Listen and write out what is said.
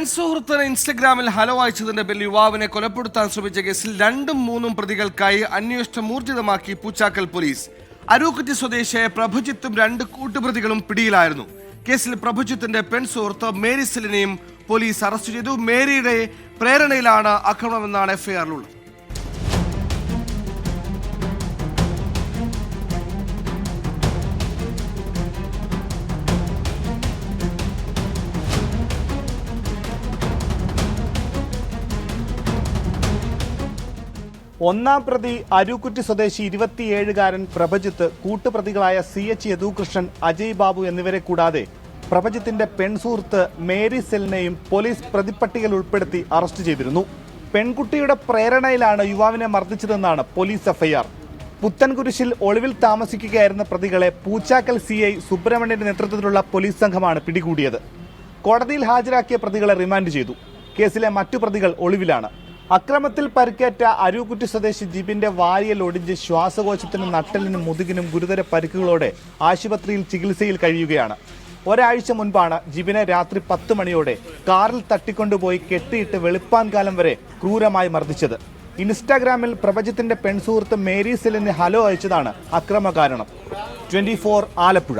പെൺസുഹൃത്തിന് ഇൻസ്റ്റഗ്രാമിൽ ഹലോ അയച്ചതിന്റെ പേരിൽ യുവാവിനെ കൊലപ്പെടുത്താൻ ശ്രമിച്ച കേസിൽ 2-3 പ്രതികൾക്കായി അന്വേഷണം ഊർജിതമാക്കി പൂച്ചാക്കൽ പോലീസ്. അരൂക്കുറ്റി സ്വദേശിയായ പ്രഭുജിത്തും 2 കൂട്ടുപ്രതികളും പിടിയിലായിരുന്നു. കേസിൽ പ്രഭുജിത്തിന്റെ പെൺസുഹൃത്ത് മേരി സെലിനെയും പോലീസ് അറസ്റ്റ് ചെയ്തു. മേരിയുടെ പ്രേരണയിലാണ് ആക്രമണമെന്നാണ് എഫ്ഐആറിലുള്ളത്. ഒന്നാം പ്രതി അരൂക്കുറ്റി സ്വദേശി 27-കാരൻ പ്രഭജിത്ത്, കൂട്ടുപ്രതികളായ CH യദുകൃഷ്ണൻ, അജയ് ബാബു എന്നിവരെ കൂടാതെ പ്രഭജിത്തിന്റെ പെൺസുഹൃത്ത് മേരി സെലിനെയും പോലീസ് പ്രതിപ്പട്ടികയിൽ ഉൾപ്പെടുത്തി അറസ്റ്റ് ചെയ്തിരുന്നു. പെൺകുട്ടിയുടെ പ്രേരണയിലാണ് യുവാവിനെ മർദ്ദിച്ചതെന്നാണ് പോലീസ് എഫ്ഐആർ. പുത്തൻകുരിശിൽ ഒളിവിൽ താമസിക്കുകയായിരുന്ന പ്രതികളെ പൂച്ചാക്കൽ CI സുബ്രഹ്മണ്യന്റെ നേതൃത്വത്തിലുള്ള പോലീസ് സംഘമാണ് പിടികൂടിയത്. കോടതിയിൽ ഹാജരാക്കിയ പ്രതികളെ റിമാൻഡ് ചെയ്തു. കേസിലെ മറ്റു പ്രതികൾ ഒളിവിലാണ്. അക്രമത്തിൽ പരിക്കേറ്റ അരൂക്കുറ്റി സ്വദേശി ജിബിന്റെ വാരിയൽ ഒടിഞ്ഞ് ശ്വാസകോശത്തിനും നട്ടലിനും മുതുകിനും ഗുരുതര പരിക്കുകളോടെ ആശുപത്രിയിൽ ചികിത്സയിൽ കഴിയുകയാണ്. ഒരാഴ്ച മുൻപാണ് ജിബിനെ രാത്രി 10 മണിയോടെ കാറിൽ തട്ടിക്കൊണ്ടുപോയി കെട്ടിയിട്ട് വെളുപ്പാൻ കാലം വരെ ക്രൂരമായി മർദ്ദിച്ചത്. ഇൻസ്റ്റാഗ്രാമിൽ പ്രഭജിത്തിന്റെ പെൺസുഹൃത്ത് മേരി സെലിന് ഹലോ അയച്ചതാണ് അക്രമ കാരണം. 24 ആലപ്പുഴ.